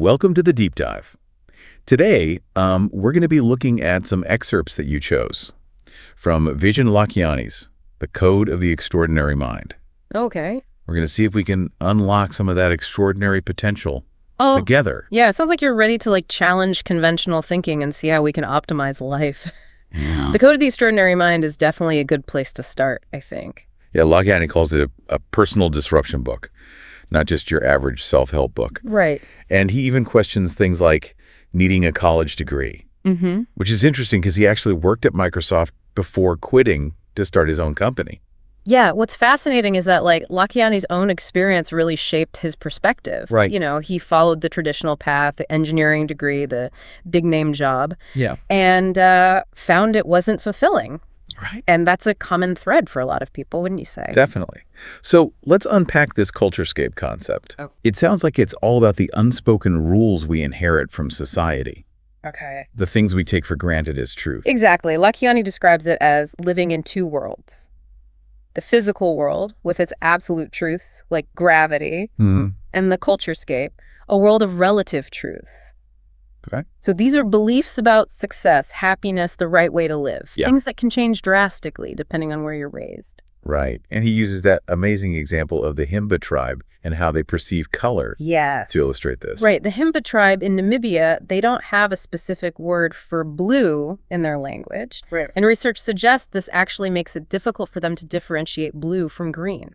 welcome to the Deep Dive. Today, we're going to be looking at some excerpts that you chose from Vishen Lakhiani's The Code of the Extraordinary Mind. Okay. We're going to see if we can unlock some of that extraordinary potential together. Yeah, it sounds like you're ready to challenge conventional thinking and see how we can optimize life. Yeah. The Code of the Extraordinary Mind is definitely a good place to start, I think. Yeah, Lakhiani calls it a personal disruption book, not just your average self-help book. Right. And he even questions things like needing a college degree, which is interesting because he actually worked at Microsoft before quitting to start his own company. Yeah, what's fascinating is that Lakhiani's own experience really shaped his perspective. Right. He followed the traditional path, the engineering degree, the big name job. Yeah. And found it wasn't fulfilling. Right. And that's a common thread for a lot of people, wouldn't you say? Definitely. So let's unpack this culturescape concept. Oh. It sounds like it's all about the unspoken rules we inherit from society, Okay. the things we take for granted as truth. Exactly. Lakhiani describes it as living in two worlds. The physical world, with its absolute truths, like gravity, and the culturescape, a world of relative truths. Okay. So these are beliefs about success, happiness, the right way to live. Yeah. Things that can change drastically depending on where you're raised. Right. And he uses that amazing example of the Himba tribe and how they perceive color Yes. to illustrate this. Right. The Himba tribe in Namibia, they don't have a specific word for blue in their language. Right. And research suggests this actually makes it difficult for them to differentiate blue from green.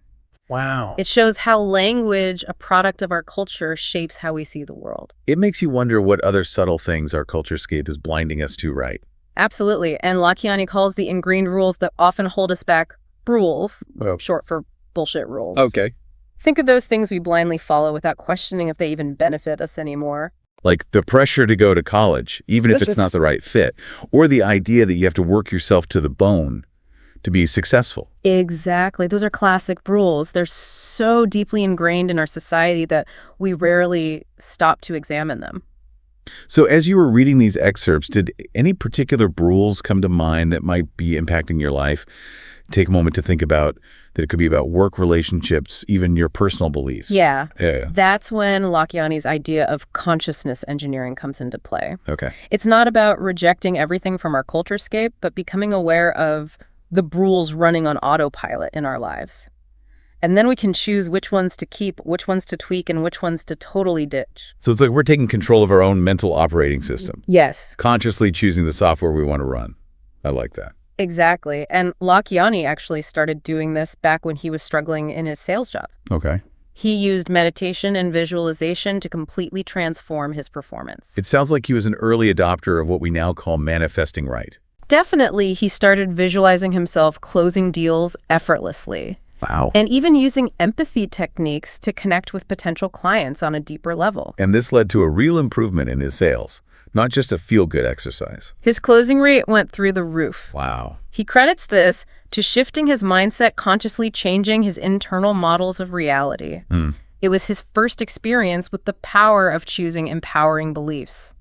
Wow. It shows how language, a product of our culture, shapes how we see the world. It makes you wonder what other subtle things our culturescape is blinding us to, right? Absolutely. And Lakhiani calls the ingrained rules that often hold us back rules, Well, short for bullshit rules. okay. Think of those things we blindly follow without questioning if they even benefit us anymore. Like the pressure to go to college, even if it's not the right fit, or the idea that you have to work yourself to the bone to be successful. Exactly. Those are classic rules. They're so deeply ingrained in our society that we rarely stop to examine them. So as you were reading these excerpts, did any particular rules come to mind that might be impacting your life? Take a moment to think about that it could be about work relationships, even your personal beliefs. Yeah. Yeah. That's when Lakhiani's idea of consciousness engineering comes into play. Okay. It's not about rejecting everything from our culturescape, but becoming aware of the rules running on autopilot in our lives. And then we can choose which ones to keep, which ones to tweak, and which ones to totally ditch. So it's like we're taking control of our own mental operating system, Yes, consciously choosing the software we want to run. I like that. exactly. And Lakhiani actually started doing this back when he was struggling in his sales job. Okay. He used meditation and visualization to completely transform his performance. It sounds like he was an early adopter of what we now call manifesting right. Definitely, he started visualizing himself closing deals effortlessly. Wow. And even using empathy techniques to connect with potential clients on a deeper level. And this led to a real improvement in his sales, not just a feel-good exercise. His closing rate went through the roof. Wow. He credits this to shifting his mindset, consciously changing his internal models of reality. It was his first experience with the power of choosing empowering beliefs.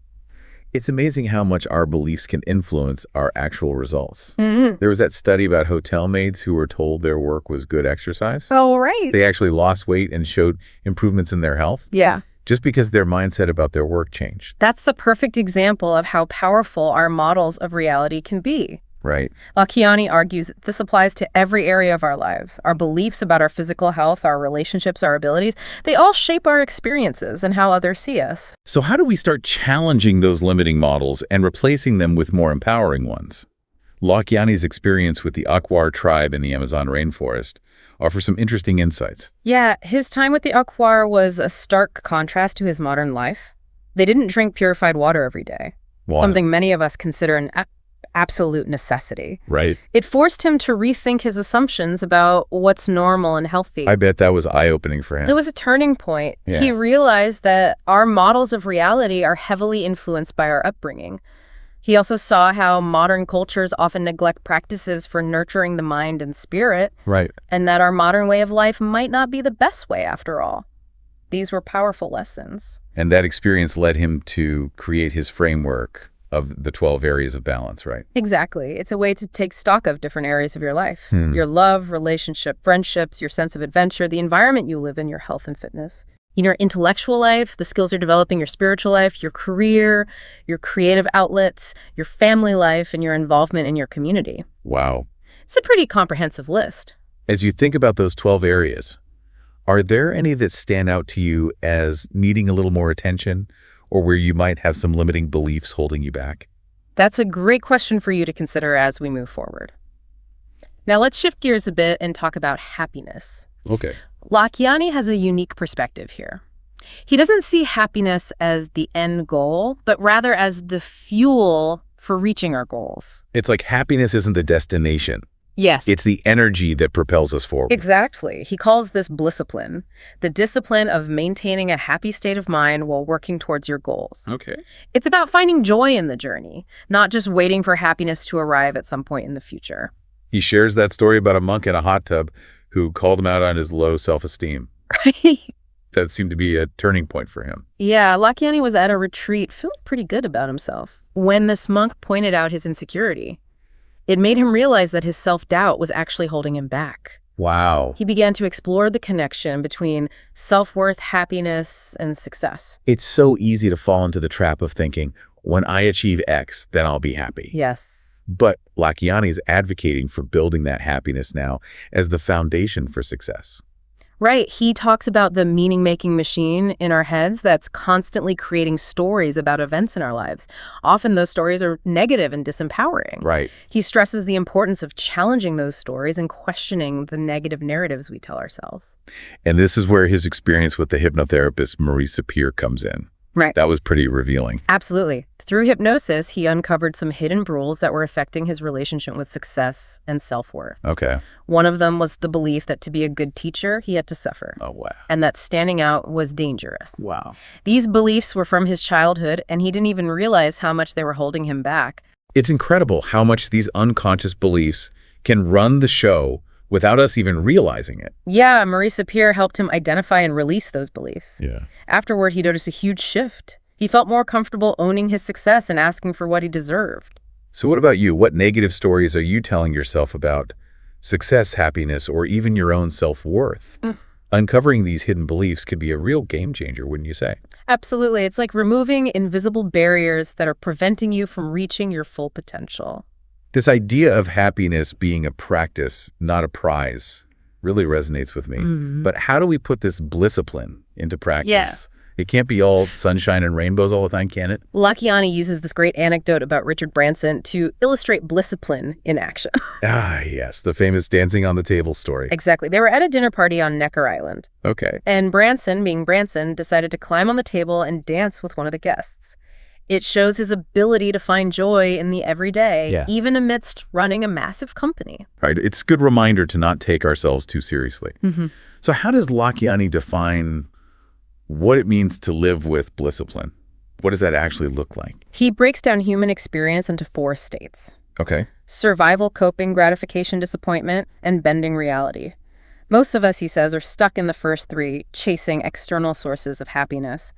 It's amazing how much our beliefs can influence our actual results. There was that study about hotel maids who were told their work was good exercise. Oh, right. They actually lost weight and showed improvements in their health Yeah. just because their mindset about their work changed. That's the perfect example of how powerful our models of reality can be. Right. Lakhiani argues that this applies to every area of our lives. Our beliefs about our physical health, our relationships, our abilities, they all shape our experiences and how others see us. So how do we start challenging those limiting models and replacing them with more empowering ones? Lakhiani's experience with the Akwar tribe in the Amazon rainforest offers some interesting insights. Yeah, his time with the Akwar was a stark contrast to his modern life. They didn't drink purified water every day, Why? something many of us consider an absolute necessity. Right. It forced him to rethink his assumptions about what's normal and healthy. I bet that was eye-opening for him. It was a turning point. Yeah. He realized that our models of reality are heavily influenced by our upbringing. He also saw how modern cultures often neglect practices for nurturing the mind and spirit, Right. and that our modern way of life might not be the best way after all. These were powerful lessons. And that experience led him to create his framework of the 12 areas of balance, right? Exactly. It's a way to take stock of different areas of your life. Your love, relationship, friendships, your sense of adventure, the environment you live in, your health and fitness. In your intellectual life, the skills you're developing, your spiritual life, your career, your creative outlets, your family life, and your involvement in your community. Wow. It's a pretty comprehensive list. As you think about those 12 areas, are there any that stand out to you as needing a little more attention or where you might have some limiting beliefs holding you back? That's a great question for you to consider as we move forward. Now let's shift gears a bit and talk about happiness. Okay. Lakhiani has a unique perspective here. He doesn't see happiness as the end goal, but rather as the fuel for reaching our goals. It's like happiness isn't the destination. Yes. It's the energy that propels us forward. Exactly. He calls this blissipline, the discipline of maintaining a happy state of mind while working towards your goals. Okay. It's about finding joy in the journey, not just waiting for happiness to arrive at some point in the future. He shares that story about a monk in a hot tub who called him out on his low self-esteem. Right? That seemed to be a turning point for him. Yeah, Lakhiani was at a retreat feeling pretty good about himself when this monk pointed out his insecurity. It made him realize that his self-doubt was actually holding him back. Wow. He began to explore the connection between self-worth, happiness, and success. It's so easy to fall into the trap of thinking, when I achieve X, then I'll be happy. Yes. But Lakhiani is advocating for building that happiness now as the foundation for success. Right. He talks about the meaning-making machine in our heads that's constantly creating stories about events in our lives. Often those stories are negative and disempowering. Right. He stresses the importance of challenging those stories and questioning the negative narratives we tell ourselves. And this is where his experience with the hypnotherapist Marie Sapir comes in. Right. That was pretty revealing. Absolutely. Through hypnosis, he uncovered some hidden rules that were affecting his relationship with success and self-worth. Okay. One of them was the belief that to be a good teacher, he had to suffer. Oh, wow. And that standing out was dangerous. Wow. These beliefs were from his childhood, and he didn't even realize how much they were holding him back. It's incredible how much these unconscious beliefs can run the show without us even realizing it. Yeah, Marie Sapir helped him identify and release those beliefs. Yeah. Afterward, he noticed a huge shift. He felt more comfortable owning his success and asking for what he deserved. So what about you? What negative stories are you telling yourself about success, happiness, or even your own self-worth? Uncovering these hidden beliefs could be a real game changer, wouldn't you say? Absolutely. It's like removing invisible barriers that are preventing you from reaching your full potential. This idea of happiness being a practice, not a prize, really resonates with me. But how do we put this blissipline into practice? Yeah. It can't be all sunshine and rainbows all the time, can it? Lakhiani uses this great anecdote about Richard Branson to illustrate blissipline in action. Ah, yes, the famous dancing on the table story. Exactly. They were at a dinner party on Necker Island. Okay. And Branson, being Branson, decided to climb on the table and dance with one of the guests. It shows his ability to find joy in the everyday, even amidst running a massive company. Right. It's a good reminder to not take ourselves too seriously. So how does Lakhiani define what it means to live with blissipline? What does that actually look like? He breaks down human experience into 4 states: Okay. survival, coping, gratification, disappointment, and bending reality. Most of us, he says, are stuck in the first 3, chasing external sources of happiness.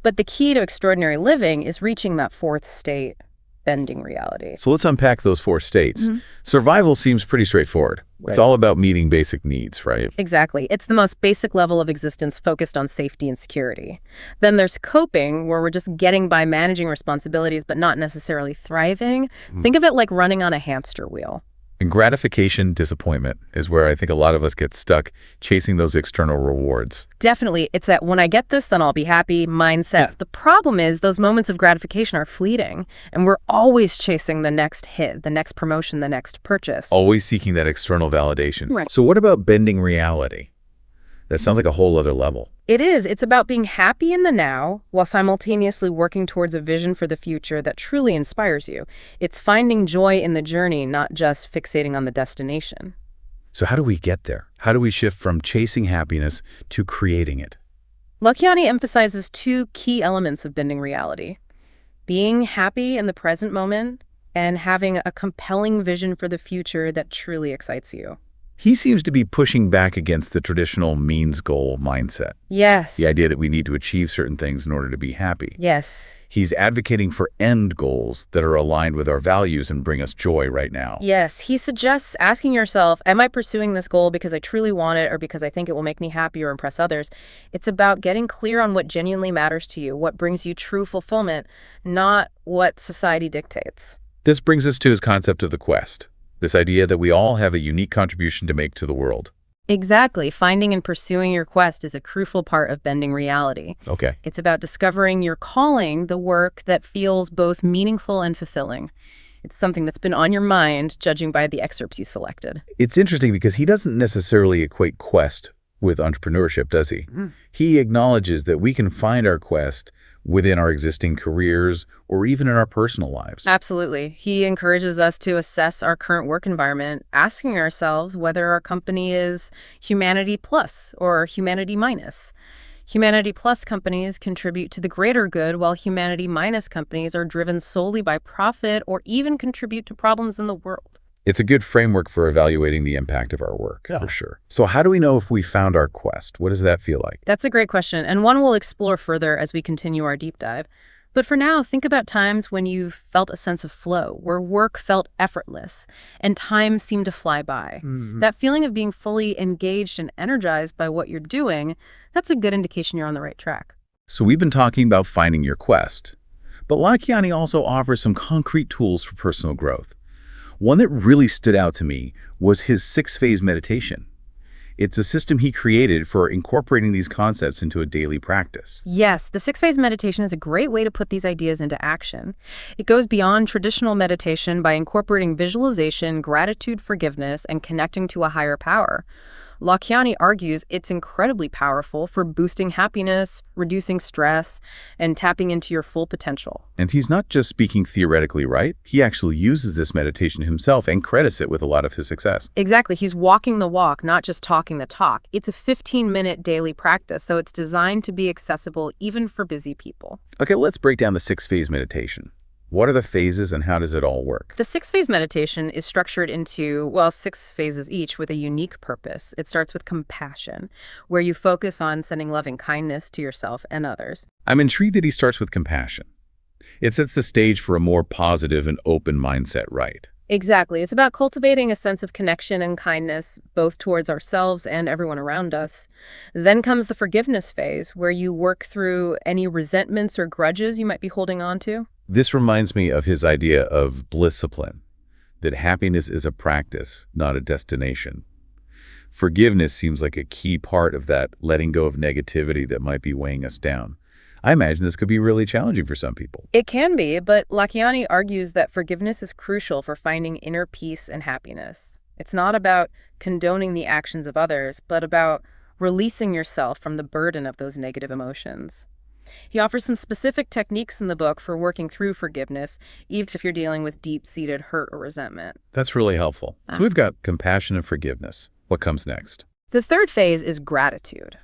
But the key to extraordinary living is reaching that 4th state, bending reality. So let's unpack those 4 states. Survival seems pretty straightforward. It's all about meeting basic needs, right? Exactly. It's the most basic level of existence focused on safety and security. Then there's coping, where we're just getting by managing responsibilities but not necessarily thriving. Think of it like running on a hamster wheel. And gratification, disappointment is where I think a lot of us get stuck chasing those external rewards. Definitely. It's that when I get this, then I'll be happy mindset. The problem is those moments of gratification are fleeting, and we're always chasing the next hit, the next promotion, the next purchase. Always seeking that external validation. Right. So what about bending reality? That sounds like a whole other level. It is. It's about being happy in the now while simultaneously working towards a vision for the future that truly inspires you. It's finding joy in the journey, not just fixating on the destination. So how do we get there? How do we shift from chasing happiness to creating it? Lakhiani emphasizes 2 key elements of bending reality: being happy in the present moment and having a compelling vision for the future that truly excites you. He seems to be pushing back against the traditional means-goal mindset, Yes. the idea that we need to achieve certain things in order to be happy. Yes. He's advocating for end goals that are aligned with our values and bring us joy right now. Yes. He suggests asking yourself, am I pursuing this goal because I truly want it or because I think it will make me happy or impress others? It's about getting clear on what genuinely matters to you, what brings you true fulfillment, not what society dictates. This brings us to his concept of the quest, this idea that we all have a unique contribution to make to the world. Exactly. Finding and pursuing your quest is a crucial part of bending reality. Okay. It's about discovering your calling, the work that feels both meaningful and fulfilling. It's something that's been on your mind, judging by the excerpts you selected. It's interesting because he doesn't necessarily equate quest with entrepreneurship, does he? He acknowledges that we can find our quest within our existing careers or even in our personal lives. Absolutely. He encourages us to assess our current work environment, asking ourselves whether our company is humanity plus or humanity minus. Humanity plus companies contribute to the greater good, while humanity minus companies are driven solely by profit or even contribute to problems in the world. It's a good framework for evaluating the impact of our work, for sure. So how do we know if we found our quest? What does that feel like? That's a great question, and one we'll explore further as we continue our deep dive. But for now, think about times when you've felt a sense of flow, where work felt effortless and time seemed to fly by. That feeling of being fully engaged and energized by what you're doing, that's a good indication you're on the right track. So we've been talking about finding your quest, but Lakhiani also offers some concrete tools for personal growth. One that really stood out to me was his 6-phase meditation. It's a system he created for incorporating these concepts into a daily practice. Yes, the 6-phase meditation is a great way to put these ideas into action. It goes beyond traditional meditation by incorporating visualization, gratitude, forgiveness, and connecting to a higher power. Lakhiani argues it's incredibly powerful for boosting happiness, reducing stress, and tapping into your full potential. And he's not just speaking theoretically, right? He actually uses this meditation himself and credits it with a lot of his success. Exactly. He's walking the walk, not just talking the talk. It's a 15-minute daily practice, so it's designed to be accessible even for busy people. Okay, let's break down the 6-phase meditation. What are the phases and how does it all work? The 6-phase meditation is structured into, 6 phases each with a unique purpose. It starts with compassion, where you focus on sending loving kindness to yourself and others. I'm intrigued that he starts with compassion. It sets the stage for a more positive and open mindset, right? Exactly. It's about cultivating a sense of connection and kindness, both towards ourselves and everyone around us. Then comes the forgiveness phase, where you work through any resentments or grudges you might be holding on to. This reminds me of his idea of blisscipline, that happiness is a practice, not a destination. Forgiveness seems like a key part of that letting go of negativity that might be weighing us down. I imagine this could be really challenging for some people. It can be, but Lakhiani argues that forgiveness is crucial for finding inner peace and happiness. It's not about condoning the actions of others, but about releasing yourself from the burden of those negative emotions. He offers some specific techniques in the book for working through forgiveness, even if you're dealing with deep-seated hurt or resentment. That's really helpful. So we've got compassion and forgiveness. What comes next? The third phase is gratitude.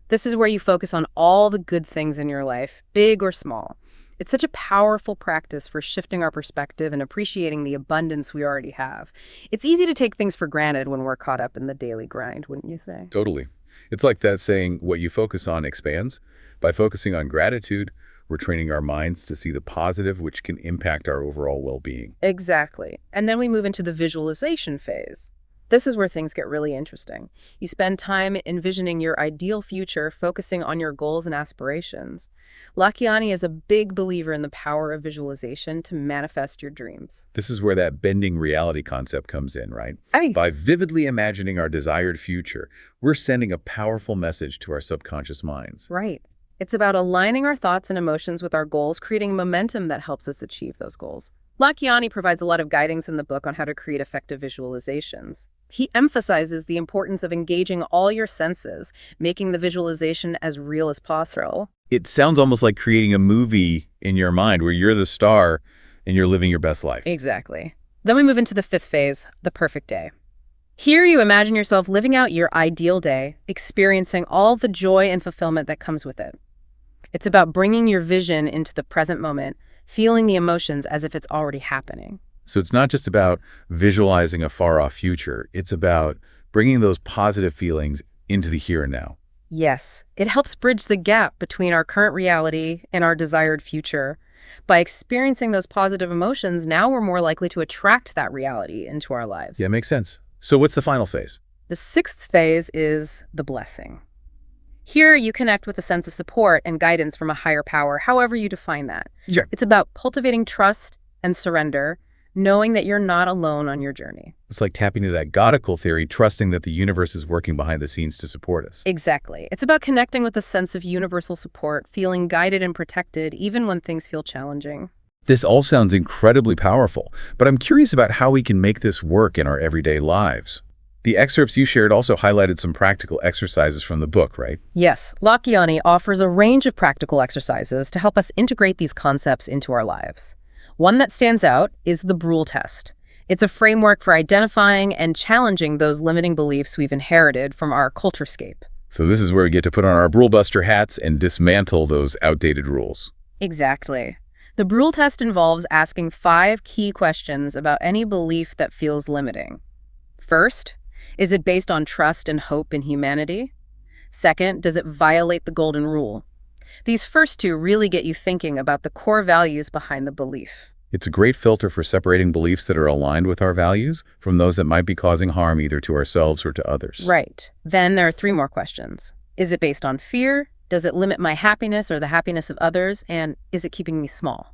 This is where you focus on all the good things in your life, big or small. It's such a powerful practice for shifting our perspective and appreciating the abundance we already have. It's easy to take things for granted when we're caught up in the daily grind, wouldn't you say? Totally. It's like that saying, what you focus on expands. By focusing on gratitude, we're training our minds to see the positive, which can impact our overall well-being. Exactly. And then we move into the visualization phase. This is where things get really interesting. You spend time envisioning your ideal future, focusing on your goals and aspirations. Lakhiani is a big believer in the power of visualization to manifest your dreams. This is where that bending reality concept comes in, right? By vividly imagining our desired future, we're sending a powerful message to our subconscious minds. Right. It's about aligning our thoughts and emotions with our goals, creating momentum that helps us achieve those goals. Lakhiani provides a lot of guidance in the book on how to create effective visualizations. He emphasizes the importance of engaging all your senses, making the visualization as real as possible. It sounds almost like creating a movie in your mind where you're the star and you're living your best life. Exactly. Then we move into the fifth phase, the perfect day. Here you imagine yourself living out your ideal day, experiencing all the joy and fulfillment that comes with it. It's about bringing your vision into the present moment, feeling the emotions as if it's already happening. So it's not just about visualizing a far-off future. It's about bringing those positive feelings into the here and now. Yes, it helps bridge the gap between our current reality and our desired future. By experiencing those positive emotions, now we're more likely to attract that reality into our lives. Yeah, makes sense. So what's the final phase? The sixth phase is the blessing. Here, you connect with a sense of support and guidance from a higher power, however you define that. Sure. It's about cultivating trust and surrender, knowing that you're not alone on your journey. It's like tapping into that godical theory, trusting that the universe is working behind the scenes to support us. Exactly. It's about connecting with a sense of universal support, feeling guided and protected, even when things feel challenging. This all sounds incredibly powerful, but I'm curious about how we can make this work in our everyday lives. The excerpts you shared also highlighted some practical exercises from the book, right? Yes, Lakhiani offers a range of practical exercises to help us integrate these concepts into our lives. One that stands out is the Brule test. It's a framework for identifying and challenging those limiting beliefs we've inherited from our culturescape. So this is where we get to put on our Brule Buster hats and dismantle those outdated rules. Exactly. The Brule test involves asking 5 key questions about any belief that feels limiting. First, is it based on trust and hope in humanity? Second, does it violate the golden rule? These first 2 really get you thinking about the core values behind the belief. It's a great filter for separating beliefs that are aligned with our values from those that might be causing harm either to ourselves or to others. Right. Then there are 3 more questions. Is it based on fear? Does it limit my happiness or the happiness of others? And is it keeping me small?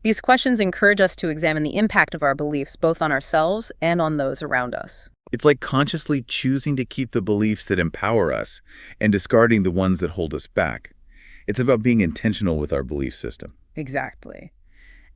These questions encourage us to examine the impact of our beliefs both on ourselves and on those around us. It's like consciously choosing to keep the beliefs that empower us and discarding the ones that hold us back. It's about being intentional with our belief system. Exactly.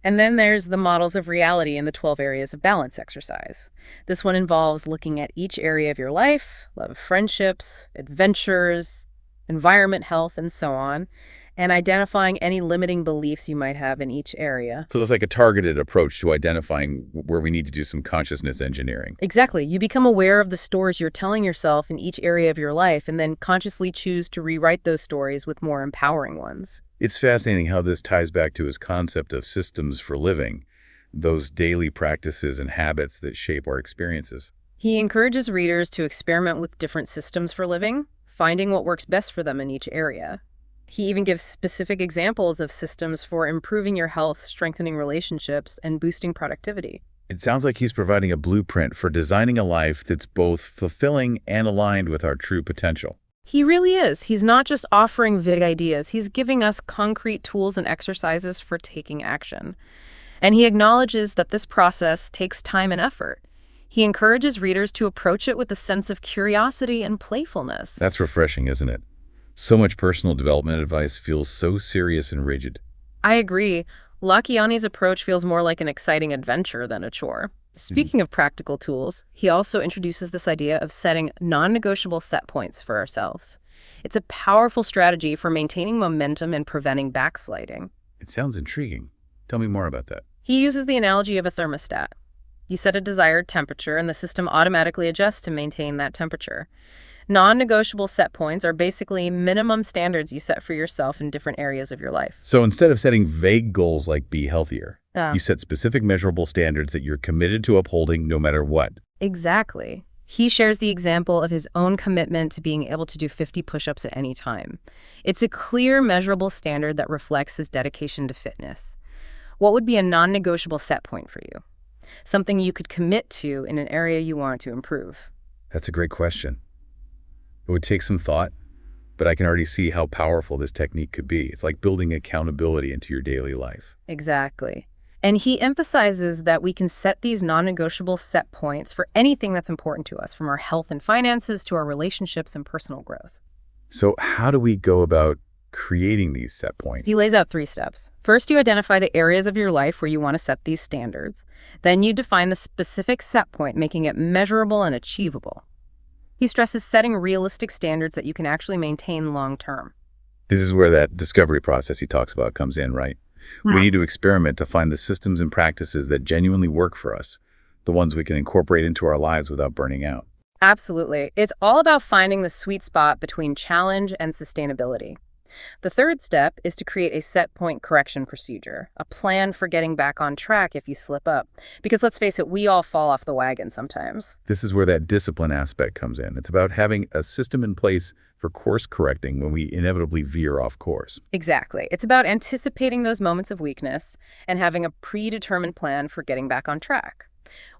And then there's the models of reality in the 12 areas of balance exercise. This one involves looking at each area of your life, love, friendships, adventures, environment, health, and so on, and identifying any limiting beliefs you might have in each area. So it's like a targeted approach to identifying where we need to do some consciousness engineering. Exactly. You become aware of the stories you're telling yourself in each area of your life and then consciously choose to rewrite those stories with more empowering ones. It's fascinating how this ties back to his concept of systems for living, those daily practices and habits that shape our experiences. He encourages readers to experiment with different systems for living, finding what works best for them in each area. He even gives specific examples of systems for improving your health, strengthening relationships, and boosting productivity. It sounds like he's providing a blueprint for designing a life that's both fulfilling and aligned with our true potential. He really is. He's not just offering vague ideas. He's giving us concrete tools and exercises for taking action. And he acknowledges that this process takes time and effort. He encourages readers to approach it with a sense of curiosity and playfulness. That's refreshing, isn't it? So much personal development advice feels so serious and rigid. I agree. Lakhiani's approach feels more like an exciting adventure than a chore. Speaking of practical tools, he also introduces this idea of setting non-negotiable set points for ourselves. It's a powerful strategy for maintaining momentum and preventing backsliding. It sounds intriguing. Tell me more about that. He uses the analogy of a thermostat. You set a desired temperature, and the system automatically adjusts to maintain that temperature. Non-negotiable set points are basically minimum standards you set for yourself in different areas of your life. So instead of setting vague goals like be healthier, you set specific measurable standards that you're committed to upholding no matter what. Exactly. He shares the example of his own commitment to being able to do 50 push-ups at any time. It's a clear, measurable standard that reflects his dedication to fitness. What would be a non-negotiable set point for you? Something you could commit to in an area you want to improve? That's a great question. It would take some thought, but I can already see how powerful this technique could be. It's like building accountability into your daily life. Exactly. And he emphasizes that we can set these non-negotiable set points for anything that's important to us, from our health and finances to our relationships and personal growth. So how do we go about creating these set points? He lays out 3 steps. First, you identify the areas of your life where you want to set these standards. Then you define the specific set point, making it measurable and achievable. He stresses setting realistic standards that you can actually maintain long-term. This is where that discovery process he talks about comes in, right? We need to experiment to find the systems and practices that genuinely work for us, the ones we can incorporate into our lives without burning out. Absolutely. It's all about finding the sweet spot between challenge and sustainability. The third step is to create a set point correction procedure, a plan for getting back on track if you slip up. Because let's face it, we all fall off the wagon sometimes. This is where that discipline aspect comes in. It's about having a system in place for course correcting when we inevitably veer off course. Exactly. It's about anticipating those moments of weakness and having a predetermined plan for getting back on track.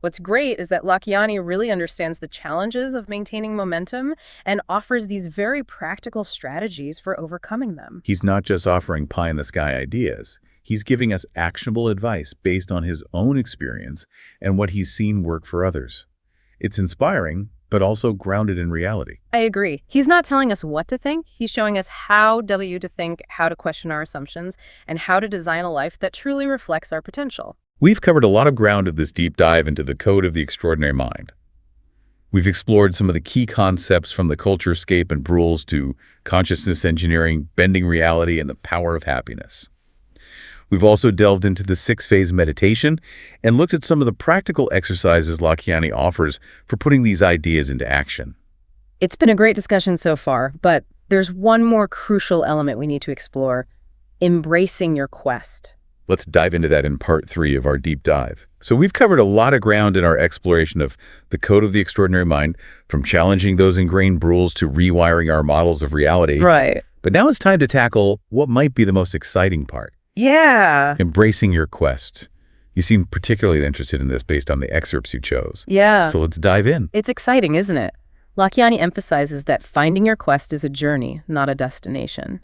What's great is that Lakhiani really understands the challenges of maintaining momentum and offers these very practical strategies for overcoming them. He's not just offering pie-in-the-sky ideas. He's giving us actionable advice based on his own experience and what he's seen work for others. It's inspiring, but also grounded in reality. I agree. He's not telling us what to think. He's showing us how to think, how to question our assumptions, and how to design a life that truly reflects our potential. We've covered a lot of ground in this deep dive into the code of the extraordinary mind. We've explored some of the key concepts from the culturescape and rules to consciousness engineering, bending reality, and the power of happiness. We've also delved into the 6-phase meditation and looked at some of the practical exercises Lakhiani offers for putting these ideas into action. It's been a great discussion so far, but there's one more crucial element we need to explore: embracing your quest. Let's dive into that in part 3 of our deep dive. So we've covered a lot of ground in our exploration of the code of the extraordinary mind, from challenging those ingrained rules to rewiring our models of reality. Right. But now it's time to tackle what might be the most exciting part: Yeah. embracing your quest. You seem particularly interested in this based on the excerpts you chose. Yeah. So let's dive in. It's exciting, isn't it? Lakhiani emphasizes that finding your quest is a journey, not a destination.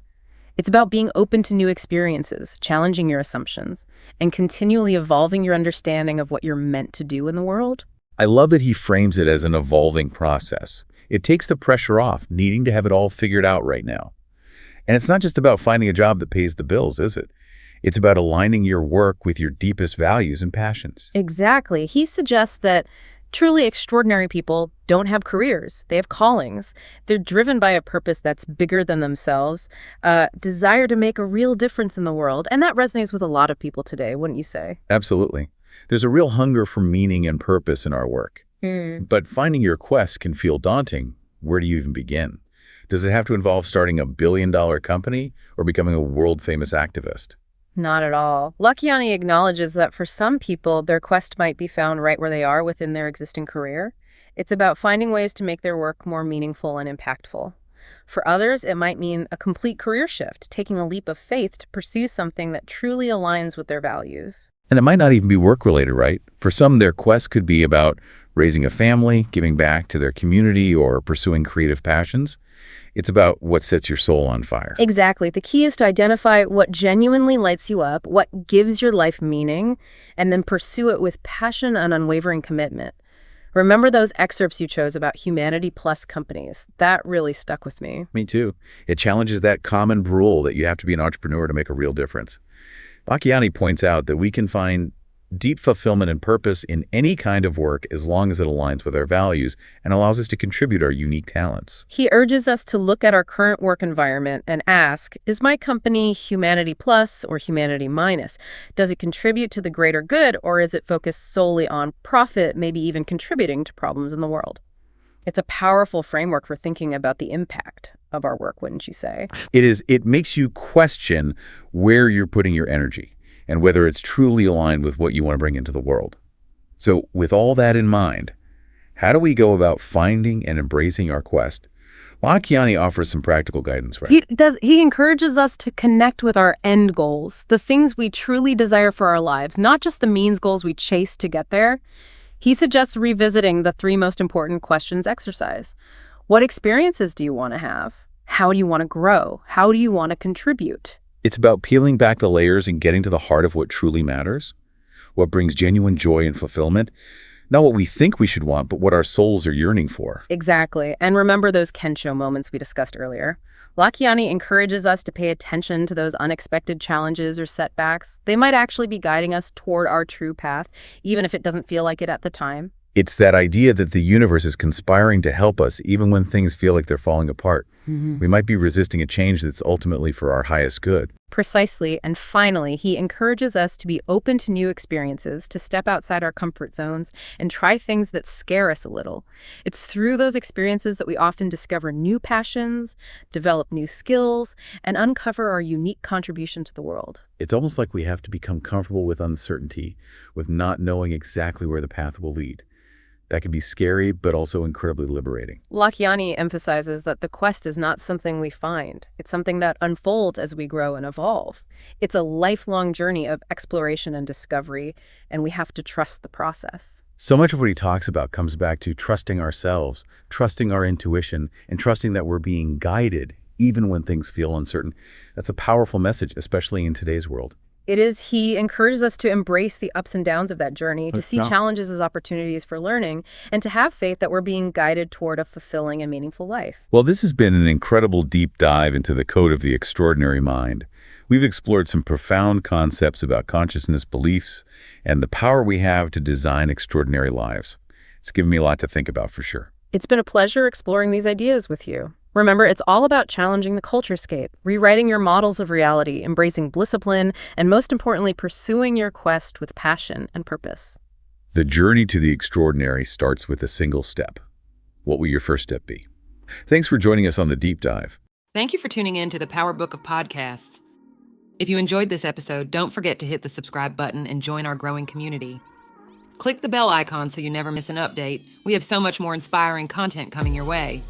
It's about being open to new experiences, challenging your assumptions, and continually evolving your understanding of what you're meant to do in the world. I love that he frames it as an evolving process. It takes the pressure off needing to have it all figured out right now. And it's not just about finding a job that pays the bills, is it? It's about aligning your work with your deepest values and passions. Exactly. He suggests that truly extraordinary people don't have careers. They have callings. They're driven by a purpose that's bigger than themselves, a desire to make a real difference in the world. And that resonates with a lot of people today, wouldn't you say? Absolutely. There's a real hunger for meaning and purpose in our work. But finding your quest can feel daunting. Where do you even begin? Does it have to involve starting a billion-dollar company or becoming a world-famous activist? Not at all. Lakhiani acknowledges that for some people, their quest might be found right where they are within their existing career. It's about finding ways to make their work more meaningful and impactful. For others, it might mean a complete career shift, taking a leap of faith to pursue something that truly aligns with their values. And it might not even be work-related, right? For some, their quest could be about raising a family, giving back to their community, or pursuing creative passions. It's about what sets your soul on fire. Exactly. The key is to identify what genuinely lights you up, what gives your life meaning, and then pursue it with passion and unwavering commitment. Remember those excerpts you chose about humanity plus companies? That really stuck with me. Me too. It challenges that common rule that you have to be an entrepreneur to make a real difference. Lakhiani points out that we can find deep fulfillment and purpose in any kind of work as long as it aligns with our values and allows us to contribute our unique talents. He urges us to look at our current work environment and ask, is my company humanity plus or humanity minus? Does it contribute to the greater good, or is it focused solely on profit, maybe even contributing to problems in the world? It's a powerful framework for thinking about the impact of our work, wouldn't you say? It makes you question where you're putting your energy and whether it's truly aligned with what you want to bring into the world. So with all that in mind, how do we go about finding and embracing our quest? Lakhiani offers some practical guidance, right? He encourages us to connect with our end goals, the things we truly desire for our lives, not just the means goals we chase to get there. He suggests revisiting the 3 most important questions exercise. What experiences do you want to have? How do you want to grow? How do you want to contribute? It's about peeling back the layers and getting to the heart of what truly matters, what brings genuine joy and fulfillment, not what we think we should want, but what our souls are yearning for. Exactly. And remember those Kensho moments we discussed earlier. Lakhiani encourages us to pay attention to those unexpected challenges or setbacks. They might actually be guiding us toward our true path, even if it doesn't feel like it at the time. It's that idea that the universe is conspiring to help us even when things feel like they're falling apart. We might be resisting a change that's ultimately for our highest good. Precisely. And finally, he encourages us to be open to new experiences, to step outside our comfort zones and try things that scare us a little. It's through those experiences that we often discover new passions, develop new skills, and uncover our unique contribution to the world. It's almost like we have to become comfortable with uncertainty, with not knowing exactly where the path will lead. That can be scary, but also incredibly liberating. Lakhiani emphasizes that the quest is not something we find. It's something that unfolds as we grow and evolve. It's a lifelong journey of exploration and discovery, and we have to trust the process. So much of what he talks about comes back to trusting ourselves, trusting our intuition, and trusting that we're being guided even when things feel uncertain. That's a powerful message, especially in today's world. He encourages us to embrace the ups and downs of that journey, to see challenges as opportunities for learning, and to have faith that we're being guided toward a fulfilling and meaningful life. Well, this has been an incredible deep dive into the code of the extraordinary mind. We've explored some profound concepts about consciousness, beliefs, and the power we have to design extraordinary lives. It's given me a lot to think about for sure. It's been a pleasure exploring these ideas with you. Remember, it's all about challenging the culturescape, rewriting your models of reality, embracing discipline, and most importantly, pursuing your quest with passion and purpose. The journey to the extraordinary starts with a single step. What will your first step be? Thanks for joining us on the deep dive. Thank you for tuning in to the Power Book of Podcasts. If you enjoyed this episode, don't forget to hit the subscribe button and join our growing community. Click the bell icon so you never miss an update. We have so much more inspiring content coming your way.